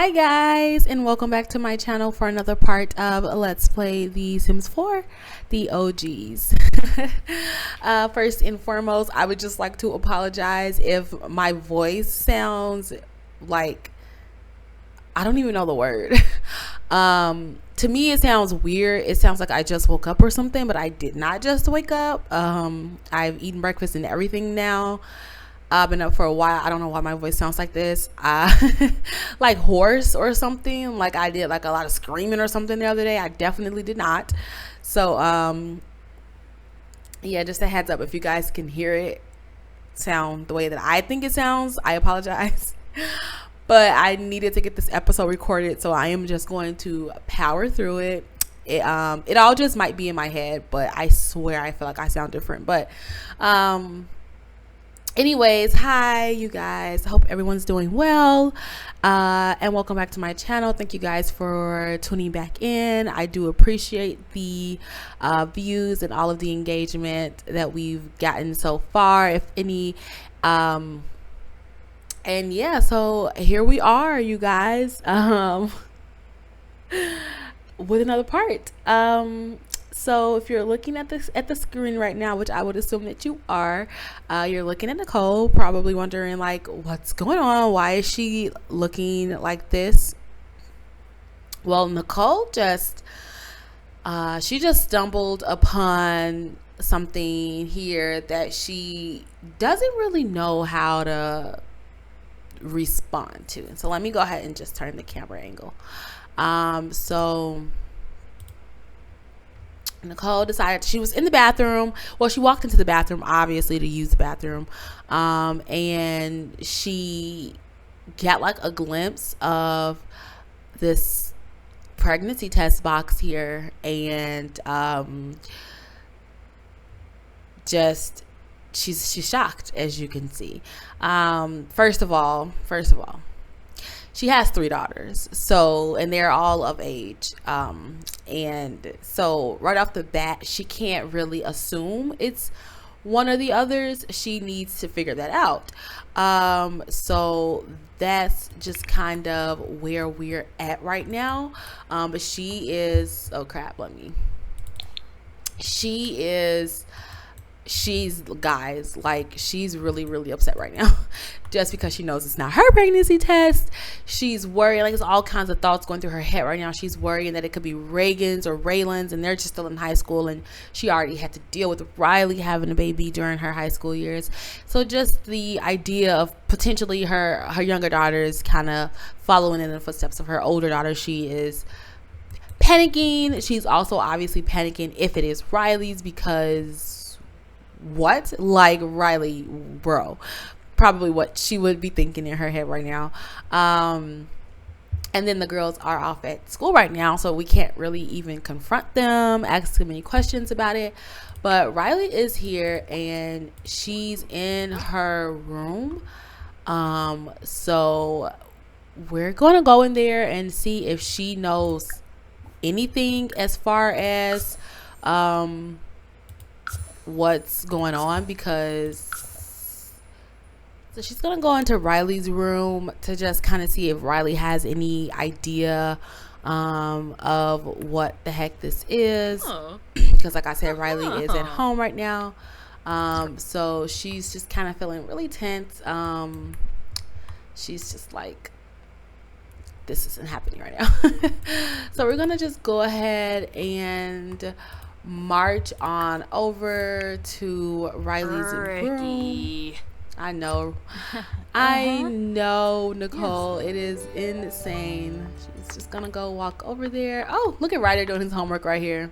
Hi guys, and welcome back to my channel for another part of Let's Play The Sims 4, the OGs. First and foremost, I would just like to apologize if my voice sounds like, I don't even know the word. To me it sounds weird. It sounds like I just woke up or something, but I did not just wake up. I've eaten breakfast and everything now. I've been up for a while. I don't know why my voice sounds like this. Like hoarse or something. Like I did like a lot of screaming or something the other day. I definitely did not. So yeah, just a heads up, if you guys can hear it sound the way that I think it sounds, I apologize. But I needed to get this episode recorded, so I am just going to power through it. It all just might be in my head, but I swear I feel like I sound different. But anyways, hi you guys, I hope everyone's doing well, and welcome back to my channel. Thank you guys for tuning back in. I do appreciate the views and all of the engagement that we've gotten so far, if any. And yeah, so here we are, you guys, with another part. So if you're looking at the screen right now, which I would assume that you are, you're looking at Nicole, probably wondering like, what's going on? Why is she looking like this? Well, Nicole just she just stumbled upon something here that she doesn't really know how to respond to. So let me go ahead and just turn the camera angle. So Nicole decided, she was in the bathroom. Well, she walked into the bathroom, obviously, to use the bathroom. And she got like a glimpse of this pregnancy test box here. And just, she's shocked, as you can see. First of all, she has 3 daughters, so, and they're all of age, and so right off the bat she can't really assume it's one or the others. She needs to figure that out. So that's just kind of where we're at right now. But she is, oh crap, she's, guys, like, she's really upset right now just because she knows it's not her pregnancy test. She's worried, like, there's all kinds of thoughts going through her head right now. She's worrying that it could be Reagan's or Raylan's, and they're just still in high school, and she already had to deal with Riley having a baby during her high school years. So just the idea of potentially her younger daughters kind of following in the footsteps of her older daughter, she is panicking. She's also obviously panicking if it is Riley's, because what, like, Riley, bro, probably what she would be thinking in her head right now. And then the girls are off at school right now, so we can't really even confront them, ask them any questions about it. But Riley is here and she's in her room. So we're gonna go in there and see if she knows anything as far as what's going on, because so she's gonna go into Riley's room to just kind of see if Riley has any idea of what the heck this is, because like I said, Riley is at home right now. So she's just kind of feeling really tense. She's just like, this isn't happening right now. So we're gonna just go ahead and march on over to Riley's room. I know. I know, Nicole. It is insane. She's just gonna go walk over there. Oh, look at Ryder doing his homework right here.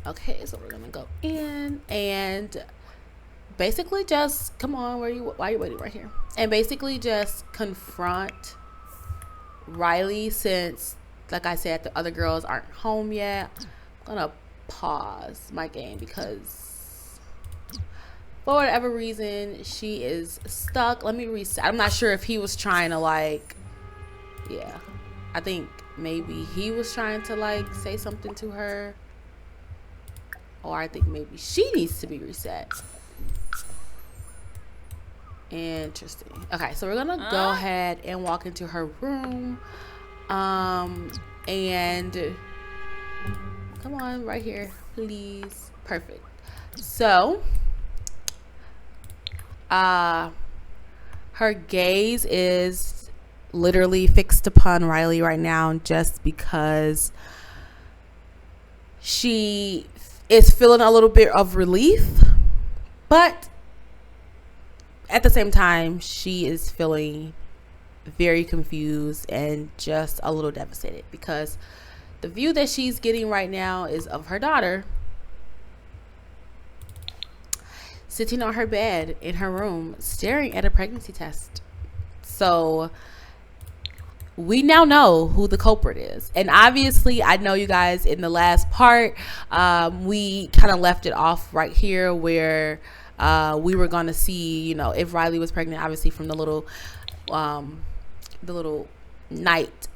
Okay, so we're gonna go in and basically just, come on, why are you waiting right here? And basically just confront Riley, since, like I said, the other girls aren't home yet. I'm gonna pause my game because for whatever reason she is stuck. Let me reset. I'm not sure if he was trying to, like, yeah, I think maybe he was trying to like say something to her, or I think maybe she needs to be reset. Interesting. Okay, so we're gonna go ahead and walk into her room. And come on, right here, please. Perfect. So, her gaze is literally fixed upon Riley right now, just because she is feeling a little bit of relief, but at the same time, she is feeling very confused and just a little devastated, because the view that she's getting right now is of her daughter sitting on her bed in her room staring at a pregnancy test. So we now know who the culprit is. And obviously, I know you guys, in the last part, we kind of left it off right here where we were going to see, you know, if Riley was pregnant, obviously from the little night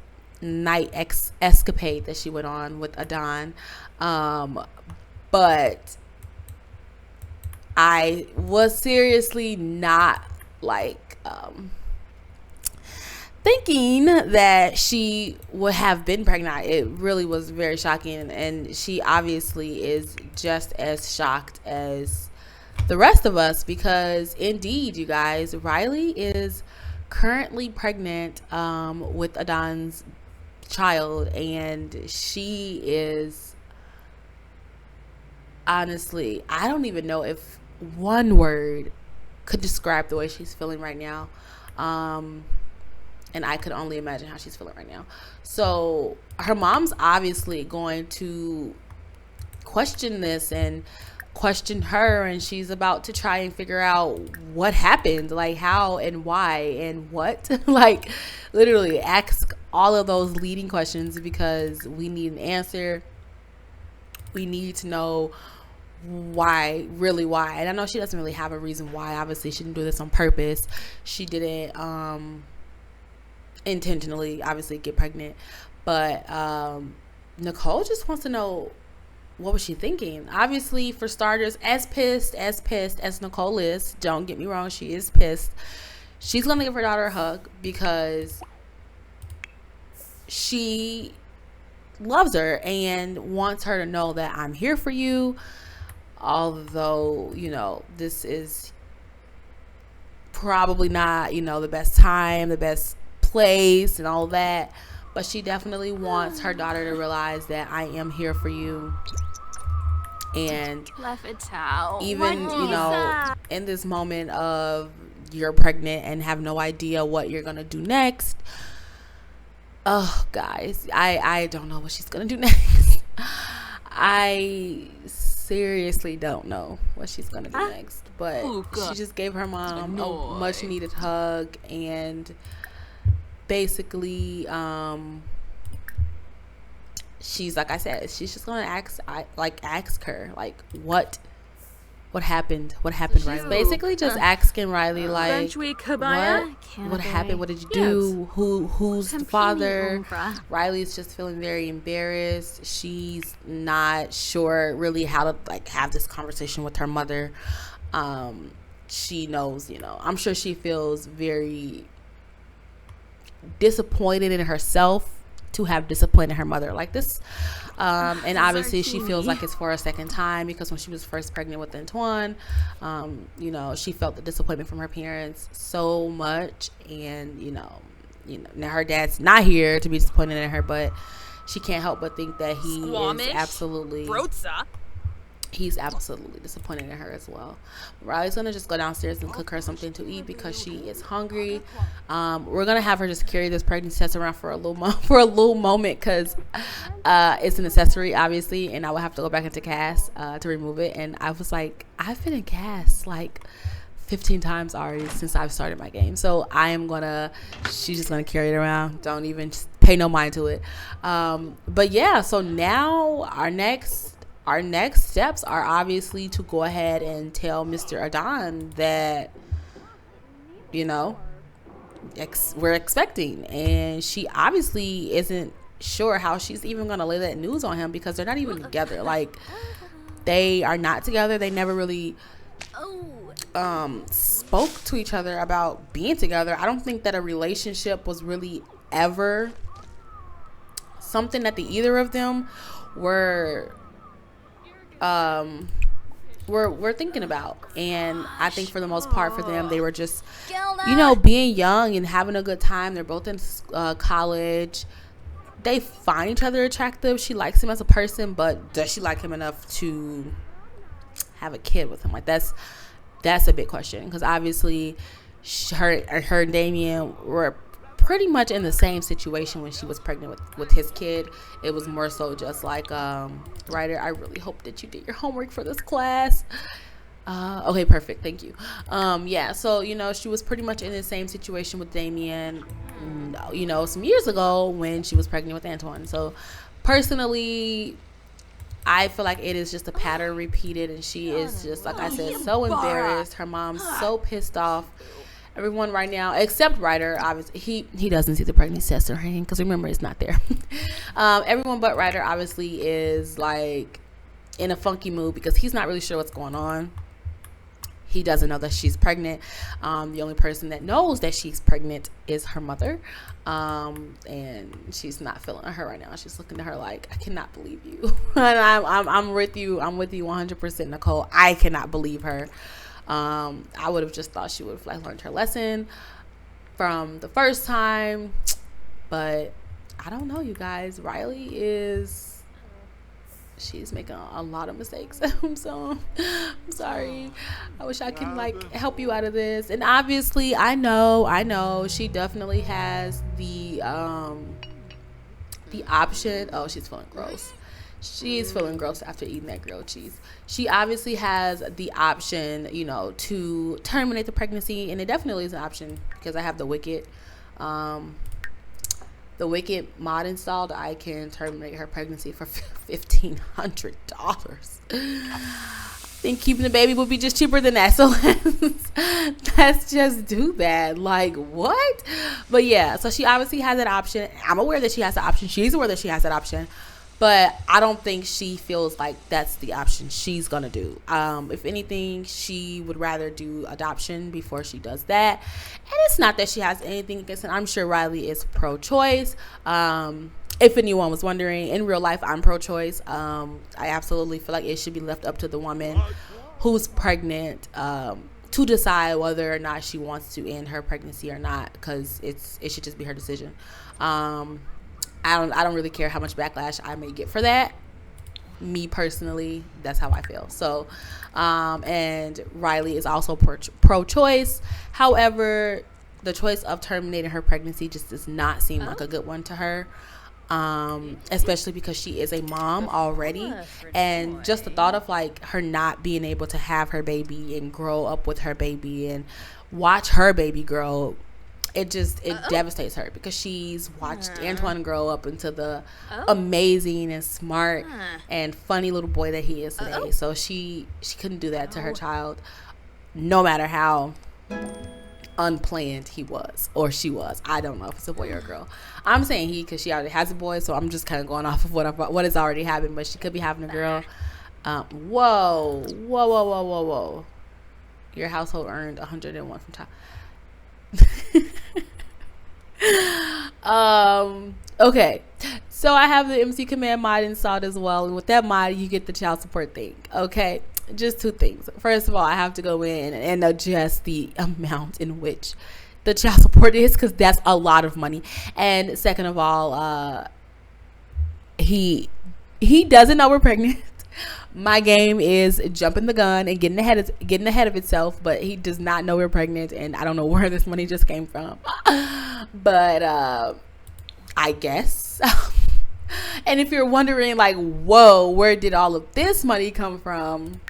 escapade that she went on with Adon. But I was seriously not like thinking that she would have been pregnant. It really was very shocking, and she obviously is just as shocked as the rest of us, because indeed, you guys, Riley is currently pregnant with Adon's child, and she is, honestly, I don't even know if one word could describe the way she's feeling right now. And I could only imagine how she's feeling right now. So her mom's obviously going to question this and question her, and she's about to try and figure out what happened, like how and why and what. Like, literally ask all of those leading questions, because we need an answer. We need to know why, really why. And I know she doesn't really have a reason why. Obviously, she didn't do this on purpose. She didn't intentionally, obviously, get pregnant. But Nicole just wants to know, what was she thinking? Obviously, for starters, as pissed as Nicole is, don't get me wrong, she is pissed. She's gonna give her daughter a hug because she loves her and wants her to know that I'm here for you. Although, you know, this is probably not, you know, the best time, the best place and all that, but she definitely wants her daughter to realize that I am here for you. And even, you know, in this moment of you're pregnant and have no idea what you're gonna do next, oh guys, I don't know what she's gonna do next. I seriously don't know what she's gonna do next, but she just gave her mom a much needed hug, and basically she's, like I said, she's just gonna ask her like what happened, Riley. Basically just asking Riley like what happened, what did you do, who's the father. Riley's just feeling very embarrassed. She's not sure really how to like have this conversation with her mother. She knows, you know, I'm sure she feels very disappointed in herself to have disappointed her mother like this. And obviously she feels like it's for a second time, because when she was first pregnant with Antoine, you know, she felt the disappointment from her parents so much, and you know now her dad's not here to be disappointed in her, but she can't help but think that he's absolutely disappointed in her as well. Riley's gonna just go downstairs and cook her something to eat because she is hungry. We're gonna have her just carry this pregnancy test around for a little moment, because it's an accessory, obviously, and I would have to go back into CAS to remove it. And I was like, I've been in CAS like 15 times already since I've started my game, so she's just gonna carry it around. Don't even pay no mind to it. But yeah, so now our next steps are obviously to go ahead and tell Mr. Adon that, you know, we're expecting, and she obviously isn't sure how she's even gonna lay that news on him, because they're not even together. Like, they are not together. They never really spoke to each other about being together. I don't think that a relationship was really ever something that the either of them were thinking about. And I think for the most part for them, they were just, being young and having a good time. They're both in college. They find each other attractive. She likes him as a person, but does she like him enough to have a kid with him? Like, that's a big question, because obviously her and Damien were pretty much in the same situation when she was pregnant with his kid. It was more so just like, Ryder, I really hope that you did your homework for this class. Okay, perfect, thank you. So she was pretty much in the same situation with Damien, some years ago when she was pregnant with Antoine. So personally, I feel like it is just a pattern repeated, and she is just, like I said, so embarrassed. Her mom's so pissed off. Everyone right now, except Ryder, obviously, he doesn't see the pregnancy test in her hand, because remember, it's not there. Everyone but Ryder obviously is like in a funky mood, because he's not really sure what's going on. He doesn't know that she's pregnant. The only person that knows that she's pregnant is her mother. And she's not feeling her right now. She's looking at her like, I cannot believe you. And I'm with you 100%, Nicole. I cannot believe her. I would have just thought she would have learned her lesson from the first time, but I don't know, you guys. She's making a lot of mistakes. I'm sorry. I wish I could help you out of this. And obviously, I know she definitely has the option. Oh, she's feeling gross. She's feeling gross after eating that grilled cheese. She obviously has the option, to terminate the pregnancy, and it definitely is an option, because I have the Wicked mod installed. I can terminate her pregnancy for $1,500. I think keeping the baby would be just cheaper than that. So let's just do that. Like, what? But yeah, so she obviously has that option. I'm aware that she has the option. She's aware that she has that option. But I don't think she feels like that's the option she's going to do. If anything, she would rather do adoption before she does that. And it's not that she has anything against it. I'm sure Riley is pro-choice. If anyone was wondering, in real life, I'm pro-choice. I absolutely feel like it should be left up to the woman who's pregnant to decide whether or not she wants to end her pregnancy or not, because it should just be her decision. I don't really care how much backlash I may get for that. Me personally, that's how I feel. So, and Riley is also pro-choice. However, the choice of terminating her pregnancy just does not seem like a good one to her. Especially because she is a mom already, and just the thought of her not being able to have her baby and grow up with her baby and watch her baby grow, it devastates her, because she's watched Antoine grow up into the amazing and smart and funny little boy that he is today. So she couldn't do that to her child, no matter how unplanned he was or she was. I don't know if it's a boy or a girl. I'm saying he, because she already has a boy, so I'm just kind of going off of what has already happened. But she could be having a girl. Whoa. Your household earned 101 from top. Okay, so I have the MC Command mod installed as well, and with that mod you get the child support thing. Okay, just two things. First of all, I have to go in and adjust the amount in which the child support is, because that's a lot of money. And second of all, he doesn't know we're pregnant. My game is jumping the gun and getting ahead of itself, but he does not know we're pregnant, and I don't know where this money just came from. But I guess. And if you're wondering, whoa, where did all of this money come from?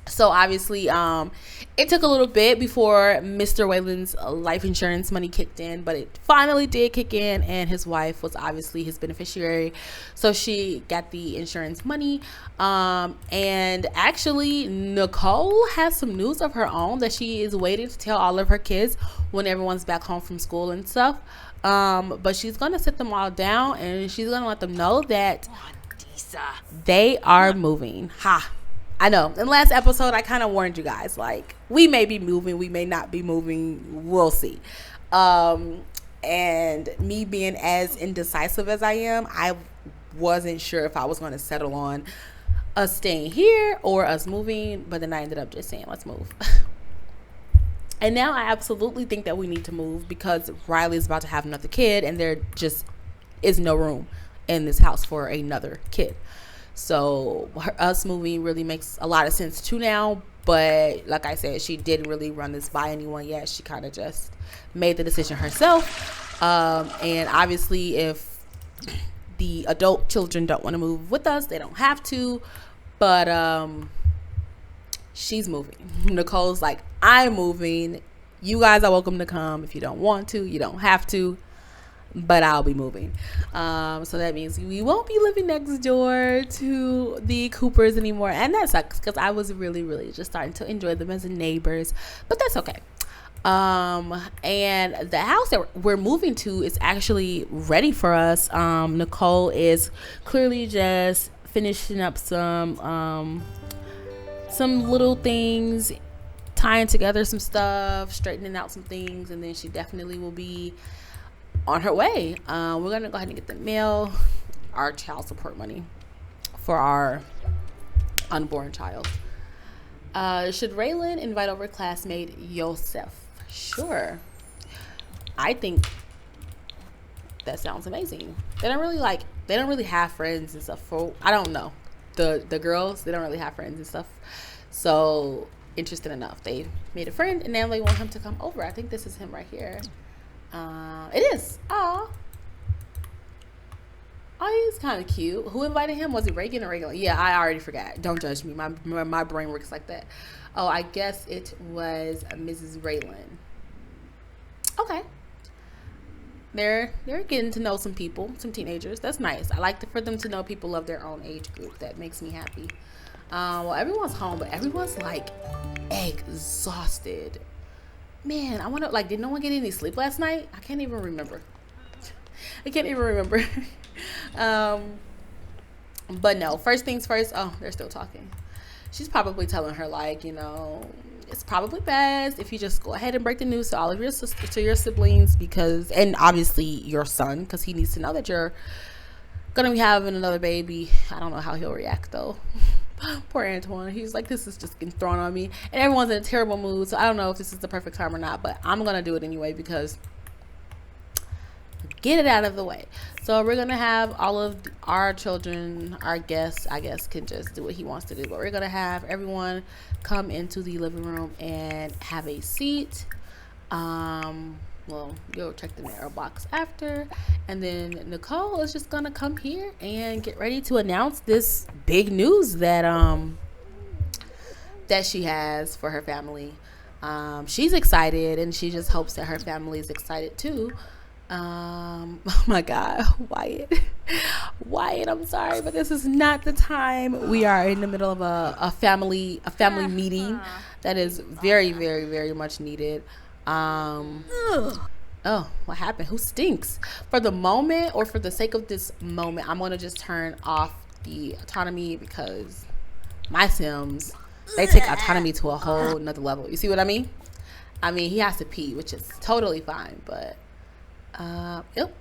So obviously, it took a little bit before Mr. Wayland's life insurance money kicked in, but it finally did kick in, and his wife was obviously his beneficiary. So she got the insurance money. And actually, Nicole has some news of her own that she is waiting to tell all of her kids when everyone's back home from school and stuff. But she's going to sit them all down, and she's going to let them know that they are moving. I know. In the last episode, I kind of warned you guys, like, we may be moving, we may not be moving. We'll see. And me being as indecisive as I am, I wasn't sure if I was going to settle on us staying here or us moving. But then I ended up just saying, let's move. And now I absolutely think that we need to move because Riley's about to have another kid and there just is no room in this house for another kid. So us moving really makes a lot of sense too now. But like I said, she didn't really run this by anyone yet. She kind of just made the decision herself. And obviously if the adult children don't want to move with us, they don't have to. But she's moving. Nicole's like, I'm moving. You guys are welcome to come. If you don't want to, you don't have to. But I'll be moving. So that means we won't be living next door to the Coopers anymore. And that sucks because I was really, really just starting to enjoy them as neighbors. But that's okay. And the house that we're moving to is actually ready for us. Nicole is clearly just finishing up some little things, tying together some stuff, straightening out some things, and then she definitely will be on her way. We're gonna go ahead and get the mail, our child support money for our unborn child. Should Raylan invite over classmate Yosef? Sure. I think that sounds amazing. They don't really have friends and stuff. I don't know. The girls, they don't really have friends and stuff. So interesting enough, they made a friend and now they want him to come over. I think this is him right here. It is. Oh, he's kind of cute. Who invited him? Was it Reagan or Reagan? Yeah, I already forgot. Don't judge me. My brain works like that. Oh, I guess it was Mrs. Raylan. Okay. They're getting to know some people, some teenagers. That's nice. I like for them to know people of their own age group. That makes me happy. Well, everyone's home, but everyone's like exhausted. Man, I wonder, like, did no one get any sleep last night? I can't even remember. But no, first things first. Oh, they're still talking. She's probably telling her, like, you know, it's probably best if you just go ahead and break the news to all of your siblings because, and obviously your son, because he needs to know that you're gonna be having another baby. I don't know how he'll react though. Poor Antoine. He's like, this is just getting thrown on me, and everyone's in a terrible mood. So I don't know if this is the perfect time or not, but I'm gonna do it anyway because get it out of the way. So we're gonna have all of our children, our guests, I guess, can just do what he wants to do. But we're gonna have everyone come into the living room and have a seat. Well, you'll check the mailbox after, and then Nicole is just gonna come here and get ready to announce this big news that that she has for her family. She's excited, and she just hopes that her family is excited too. Oh my God, Wyatt, I'm sorry, but this is not the time. We are in the middle of a family meeting that is very, very, very much needed. Oh, what happened? Who stinks? For the moment, or for the sake of this moment, I'm gonna just turn off the autonomy because my Sims, they take autonomy to a whole nother level. You see what I mean? He has to pee, which is totally fine, but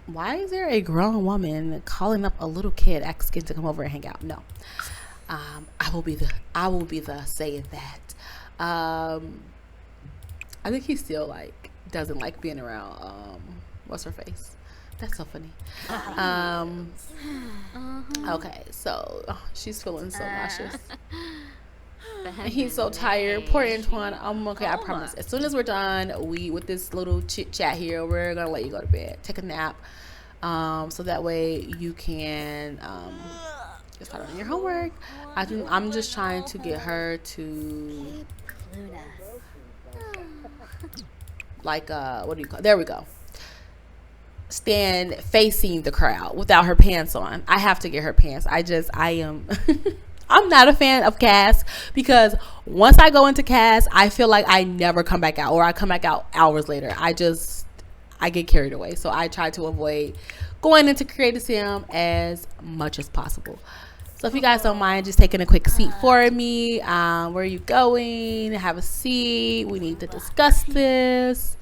why is there a grown woman calling up a little kid asking to come over and hang out? No. I will be the saying that. I think he still like doesn't like being around what's her face. That's so funny. Okay, so she's feeling so nauseous. He's so tired. Poor Antoine. Okay, I promise. As soon as we're done, with this little chit chat here, we're gonna let you go to bed, take a nap, so that way you can get started on your homework. I'm just trying to get her to like what do you call? There we go. Stand facing the crowd without her pants on. I have to get her pants. I am. I'm not a fan of cast because once I go into cast, I feel like I never come back out, or I come back out hours later. I get carried away. So I try to avoid going into creative sim as much as possible. So if you guys don't mind just taking a quick seat for me, where are you going? Have a seat. We need to discuss this.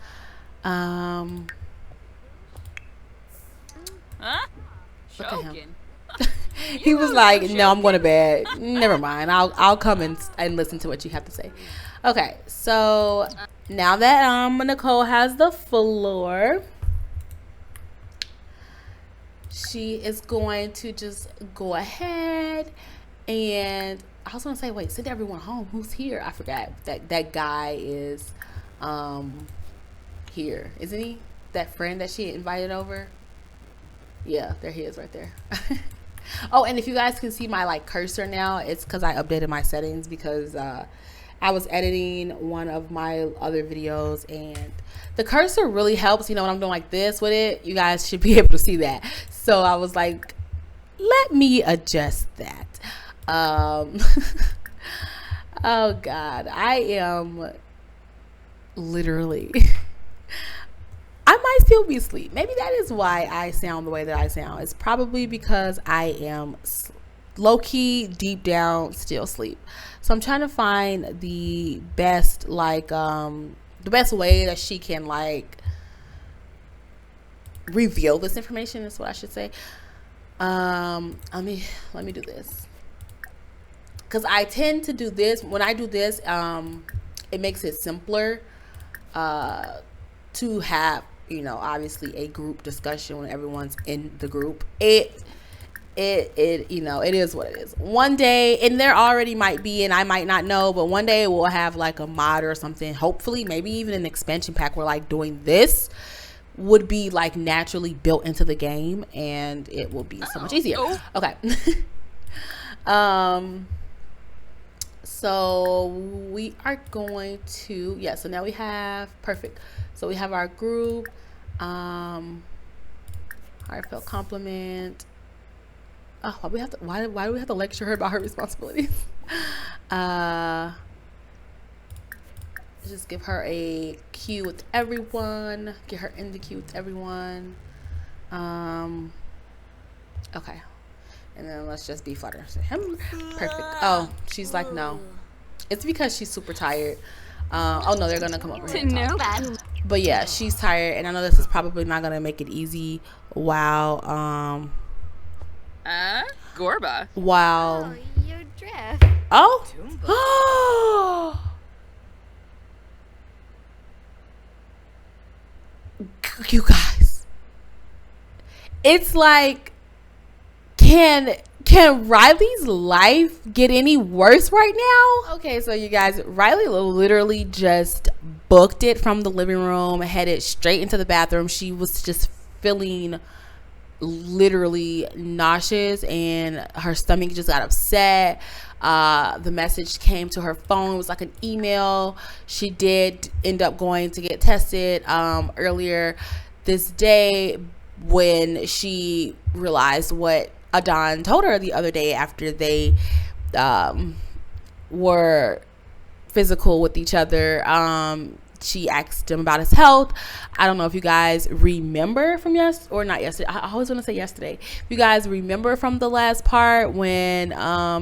Look at him. He was like, no, I'm going to bed. Never mind. I'll come and listen to what you have to say. Okay, so now that Nicole has the floor, she is going to just go ahead and I was going to say, wait, send everyone home. Who's here? I forgot that guy is here, isn't he? That friend that she invited over. Yeah, there he is right there. Oh, and if you guys can see my like cursor now, it's because I updated my settings because I was editing one of my other videos and the cursor really helps. You know, when I'm doing like this with it, you guys should be able to see that. So I was like, let me adjust that. Oh God, I am literally I might still be asleep. Maybe that is why I sound the way that I sound. It's probably because I am low-key, deep down, still asleep. So I'm trying to find the best, like, the best way that she can, like, reveal this information is what I should say. Let me do this. Because I tend to do this. When I do this, it makes it simpler to have, you know, obviously a group discussion when everyone's in the group. It you know, it is what it is. One day, and there already might be, and I might not know, but one day we'll have like a mod or something, hopefully maybe even an expansion pack where like doing this would be like naturally built into the game and it will be so much easier. Okay. So we are going to, yeah, so now we have, perfect. So we have our group, heartfelt compliment. Oh, why do we have to lecture her about her responsibilities? Just give her a cue with everyone. Get her in the queue with everyone. Okay. And then let's just be flutter. Perfect. Oh, she's like, no. It's because she's super tired. Oh no, they're gonna come over here and talk. But yeah, she's tired, and I know this is probably not gonna make it easy. Wow. Gorba. Wow. Oh, your drift. Oh. You guys. It's like, can Riley's life get any worse right now? Okay, so you guys, Riley literally just booked it from the living room, headed straight into the bathroom. She was just feeling literally nauseous and her stomach just got upset. The message came to her phone. It was like an email. She did end up going to get tested earlier this day when she realized what Adon told her the other day after they were physical with each other. She asked him about his health. I don't know if you guys remember from or not yesterday. I always want to say yesterday. If you guys remember from the last part when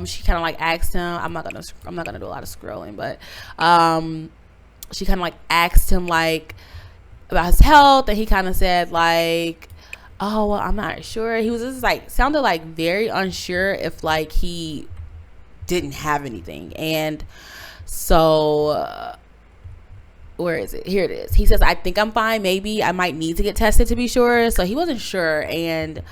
she kind of like asked him, I'm not gonna do a lot of scrolling, but she kind of like asked him like about his health, and he kind of said like, oh well, I'm not sure. He was just like sounded like very unsure if like he didn't have anything. And so where is it? Here it is. He says, I think I'm fine. Maybe I might need to get tested to be sure. So he wasn't sure. And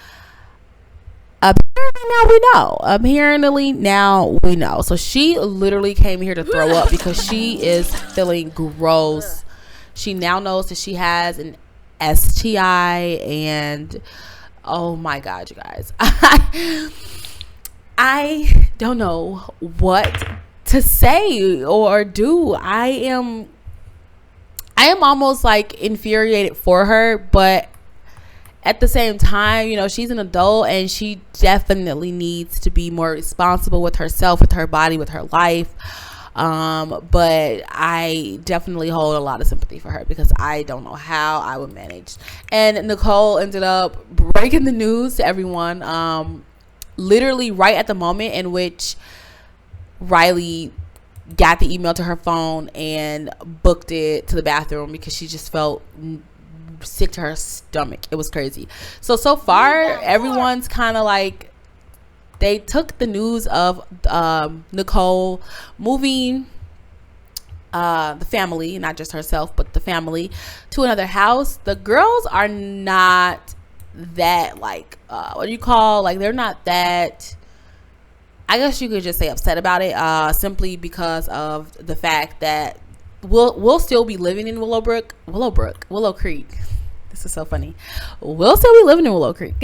apparently now we know. So she literally came here to throw up because she is feeling gross. She now knows that she has an STI, and oh my God, you guys. I don't know what to say or do. I am almost like infuriated for her, but at the same time, you know, she's an adult and she definitely needs to be more responsible with herself, with her body, with her life. But I definitely hold a lot of sympathy for her because I don't know how I would manage. And Nicole ended up breaking the news to everyone. literally right at the moment in which Riley got the email to her phone and booked it to the bathroom because she just felt sick to her stomach. It was crazy. So far everyone's kind of like, they took the news of Nicole moving the family, not just herself but the family, to another house. The girls are not that like what do you call, like they're not that, I guess you could just say, upset about it, simply because of the fact that we'll still be living in Willow Creek. This is so funny. We'll still be living in Willow Creek.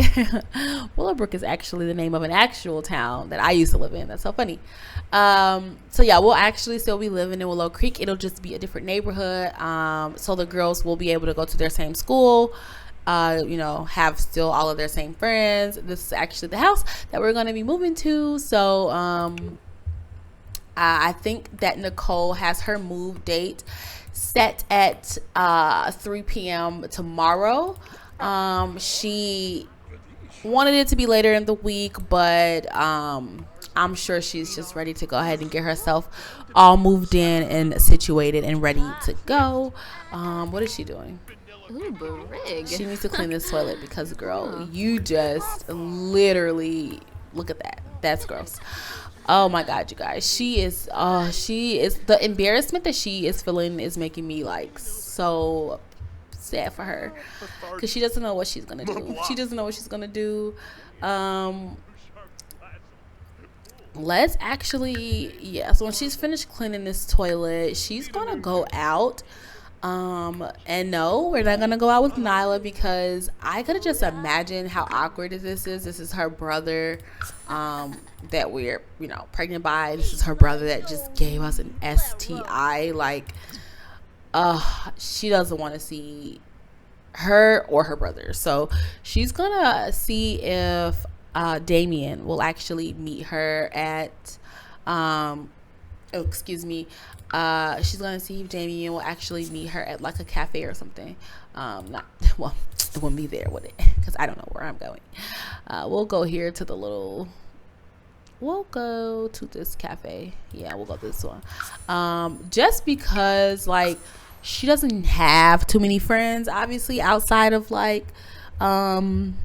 Willowbrook is actually the name of an actual town that I used to live in. That's so funny. So yeah, we'll actually still be living in Willow Creek. It'll just be a different neighborhood. So the girls will be able to go to their same school, you know, have still all of their same friends. This is actually the house that we're going to be moving to. So I think that Nicole has her move date set at 3 p.m. tomorrow. She wanted it to be later in the week, but I'm sure she's just ready to go ahead and get herself all moved in and situated and ready to go. What is she doing? Ooh, brig. She needs to clean this toilet because, girl, you just literally, look at that. That's gross. Oh my God, you guys. She is the embarrassment that she is feeling is making me like so sad for her, because she doesn't know what she's gonna do. She doesn't know what she's gonna do. Let's actually, so when she's finished cleaning this toilet, she's gonna go out. And no, we're not gonna go out with Nyla, because I could just imagine how awkward this is. This is her brother that we're, you know, pregnant by. This is her brother that just gave us an STI. Like, she doesn't want to see her or her brother. So she's gonna see if Damien will actually meet her at she's gonna see if Damien will actually meet her at like a cafe or something. Not well, it won't be there with it, because I don't know where I'm going. We'll go here to the little, we'll go to this cafe. Yeah, we'll go this one. Just because like she doesn't have too many friends, obviously, outside of like Nyla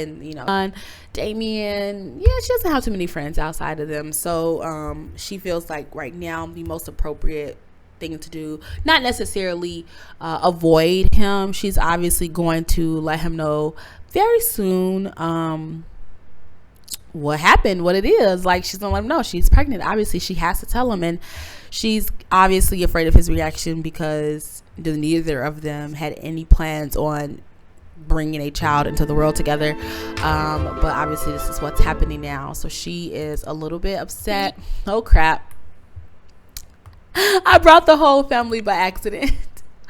and, you know, Damien. Yeah, she doesn't have too many friends outside of them. So she feels like right now the most appropriate thing to do, not necessarily avoid him. She's obviously going to let him know very soon what happened, what it is. Like, she's gonna let him know she's pregnant. Obviously she has to tell him, and she's obviously afraid of his reaction because neither of them had any plans on bringing a child into the world together, but obviously this is what's happening now. So she is a little bit upset. Oh crap, I brought the whole family by accident.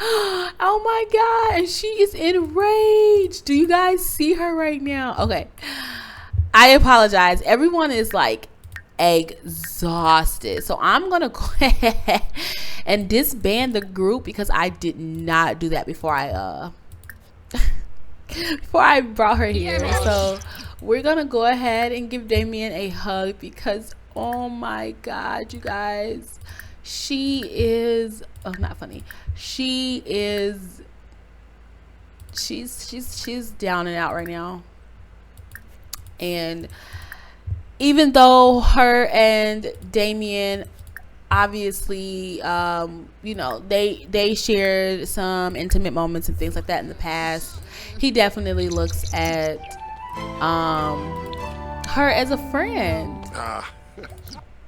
Oh my God, and she is enraged. Do you guys see her right now? Okay, I apologize. Everyone is like exhausted, so I'm gonna go ahead and disband the group because I did not do that before I brought her here. So we're gonna go ahead and give Damien a hug because, oh my God, you guys, she is not funny. She's down and out right now. And even though her and Damien obviously you know, they shared some intimate moments and things like that in the past, he definitely looks at her as a friend.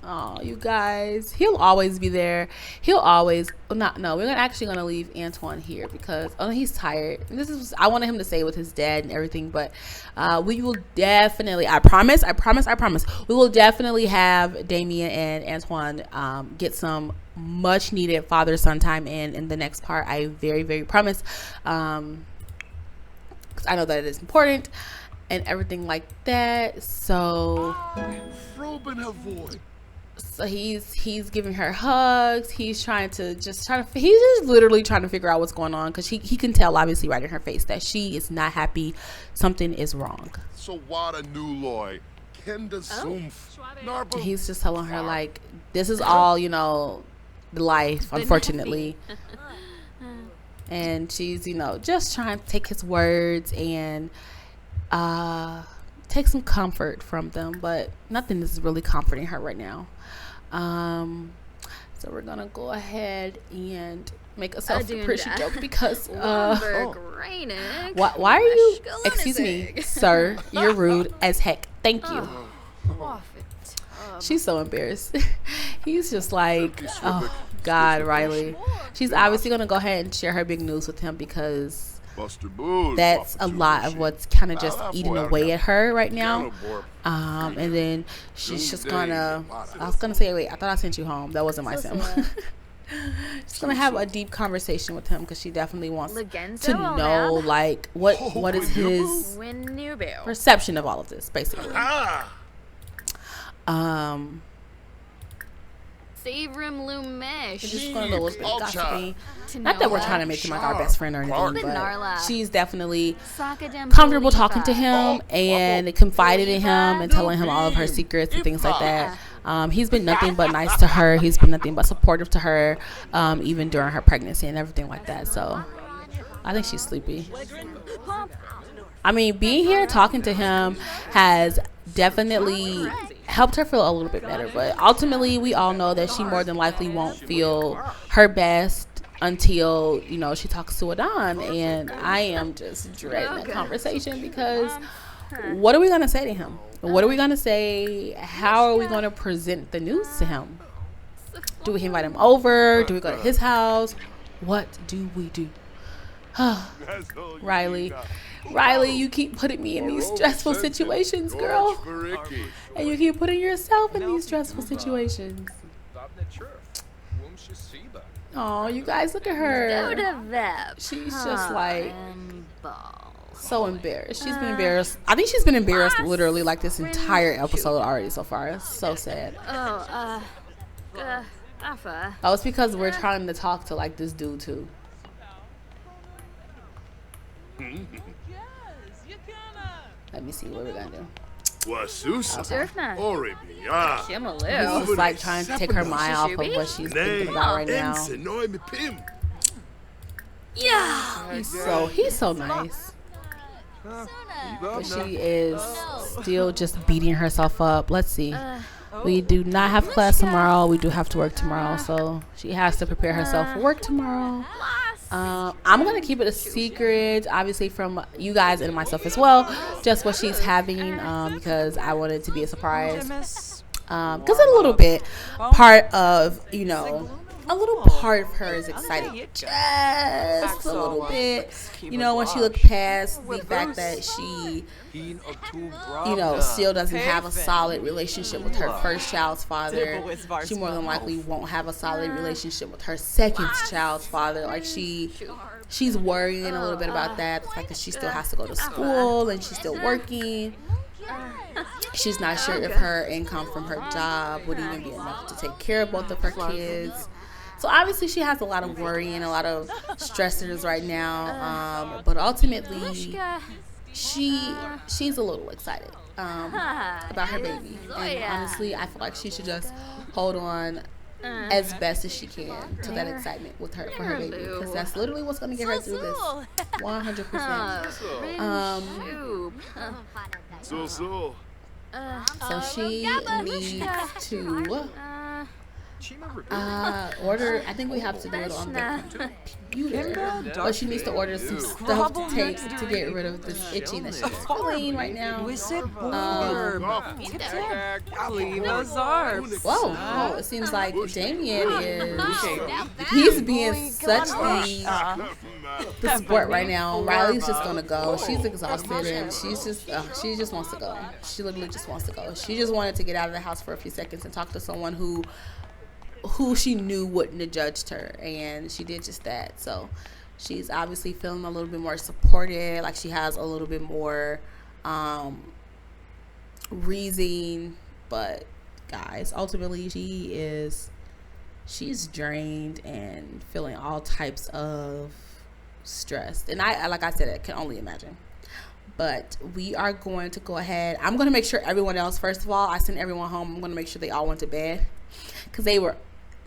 Oh, you guys, he'll always be there. He'll always we're actually gonna leave Antoine here because he's tired. And this is, I wanted him to stay with his dad and everything, but we will definitely, I promise, we will definitely have Damien and Antoine get some much needed father son time in the next part. I very, very promise, because I know that it is important and everything like that. So So he's giving her hugs. He's literally trying to figure out what's going on, because he can tell obviously right in her face that she is not happy. Something is wrong. So what a new Loy. He's just telling her like, this is all, life, unfortunately. And she's, just trying to take his words and take some comfort from them, but nothing is really comforting her right now. So we're gonna go ahead and make a self-depreciation joke, because why are you, excuse me, sir, you're rude as heck, thank you. She's so embarrassed. He's just like, oh God, Riley. She's obviously gonna go ahead and share her big news with him, because that's a lot of what's kind of just eating away at her right now. And then she's just gonna, I was gonna say, wait, I thought I sent you home. That wasn't my sim. She's gonna have a deep conversation with him, because she definitely wants to know like what is his perception of all of this, basically. Savrim Lumesh. Just going a little bit gossipy. Not that we're trying to make him like our best friend or anything, but she's definitely comfortable talking to him and confiding in him and telling him all of her secrets and things like that. He's been nothing but nice to her. He's been nothing but supportive to her, even during her pregnancy and everything like that. So I think she's sleepy. I mean, being here talking to him has definitely helped her feel a little bit better, but ultimately we all know that she more than likely won't feel her best until she talks to Adon, and I am just dreading that conversation, because what are we gonna say to him? What are we gonna say? How are we gonna present the news to him? Do we invite him over? Do we go to his house? What do we do? Riley, you keep putting me in these stressful situations, girl. And you keep putting yourself in these stressful situations. Oh, you guys, look at her. She's just like so embarrassed. She's been embarrassed. I think she's been embarrassed literally like this entire episode already so far. It's so sad. Oh, it's because we're trying to talk to like this dude too. Let me see what we're gonna do. It's like trying to take her mind off of what she's thinking about right now. Yeah, he's so nice, but she is still just beating herself up. Let's see. We do not have class tomorrow. We do have to work tomorrow, so she has to prepare herself for work tomorrow. I'm going to keep it a secret, obviously, from you guys and myself as well, just what she's having, because I want it to be a surprise. Because a little bit, part of, a little part of her is excited. Just a little bit. When she looked past the fact that she, still doesn't have a solid relationship with her first child's father. She more than likely won't have a solid relationship with her second child's father. Like she's worrying a little bit about that. The fact that she still has to go to school and she's still working. She's not sure if her income from her job would even be enough to take care of both of her kids. So obviously she has a lot of worry and a lot of stressors right now, but ultimately she's a little excited about her baby, and honestly I feel like she should just hold on as best as she can to that excitement with her for her baby, because that's literally what's going to get her through this 100%. So she needs to order. I think we have to do it on the computer, but she needs to order some stuff to take to get rid of this itching that she's feeling right now. Whoa, it seems like Damien he's being such the sport right now. Riley's just gonna go. She's exhausted and she just wants to go. She literally just wants to go. She just wanted to get out of the house for a few seconds and talk to someone who she knew wouldn't have judged her, and she did just that. So she's obviously feeling a little bit more supported, like she has a little bit more reason, but guys. Ultimately, she's drained and feeling all types of stress, and I like I said, I can only imagine. But we are going to go ahead. I'm going to make sure everyone else, first of all, I sent everyone home. I'm going to make sure they all went to bed because they were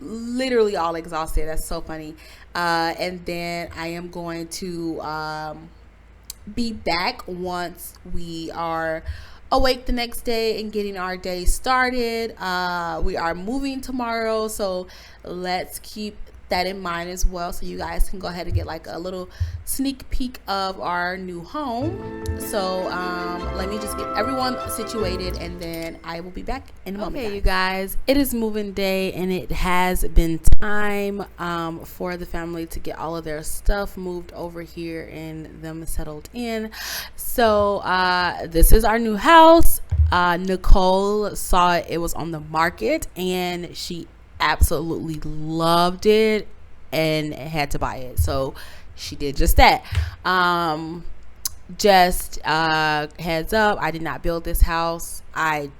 literally all exhausted. That's so funny. And then I am going to be back once we are awake the next day and getting our day started. We are moving tomorrow, so let's keep that in mind as well, so you guys can go ahead and get like a little sneak peek of our new home. So let me just get everyone situated and then I will be back in a moment. Okay, you guys, it is moving day and it has been time for the family to get all of their stuff moved over here and them settled in. So this is our new house. Nicole saw it was on the market and she absolutely loved it and had to buy it, so she did just that. Just heads up, I did not build this house. I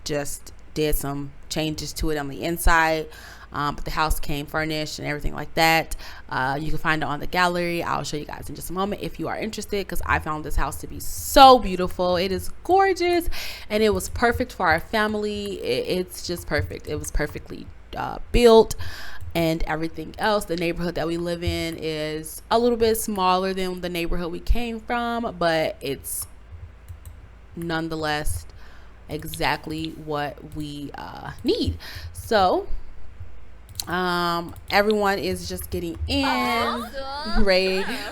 just did some changes to it on the inside, but the house came furnished and everything like that. You can find it on the gallery. I'll show you guys in just a moment if you are interested, because I found this house to be so beautiful. It is gorgeous and it was perfect for our family. It's just perfect. It was perfectly built and everything else. The neighborhood that we live in is a little bit smaller than the neighborhood we came from, but it's nonetheless exactly what we need. So everyone is just getting in. Awesome.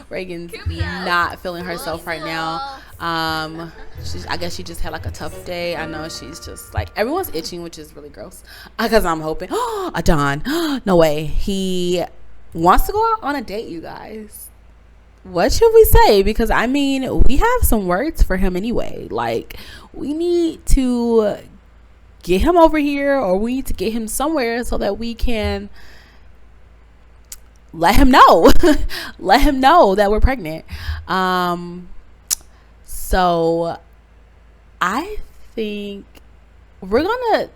Reagan's not feeling herself right now. I guess she just had like a tough day. I know she's just like, everyone's itching, which is really gross, because I'm hoping Adon, no way, he wants to go out on a date, you guys. What should we say? Because I mean, we have some words for him anyway. Like, we need to get him over here, or we need to get him somewhere so that we can let him know let him know that we're pregnant. So I think we're gonna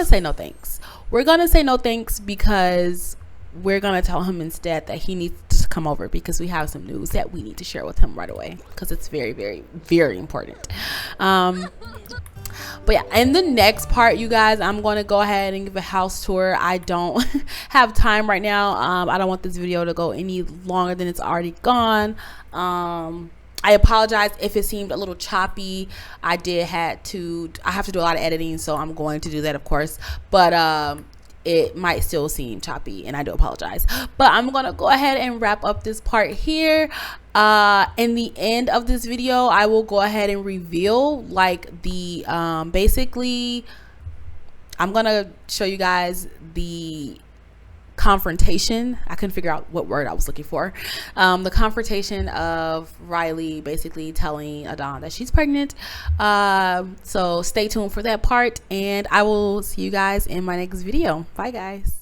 say no thanks. We're gonna say no thanks because we're gonna tell him instead that he needs to come over, because we have some news that we need to share with him right away, because it's very, very, very important. But yeah, in the next part, you guys, I'm going to go ahead and give a house tour. I don't have time right now. I don't want this video to go any longer than it's already gone. I apologize if it seemed a little choppy. I have to do a lot of editing, so I'm going to do that, of course. But it might still seem choppy, and I do apologize. But I'm gonna go ahead and wrap up this part here. In the end of this video, I will go ahead and reveal like the basically, I'm gonna show you guys the confrontation. I couldn't figure out what word I was looking for. The confrontation of Riley basically telling Adon that she's pregnant. So stay tuned for that part, and I will see you guys in my next video. Bye, guys.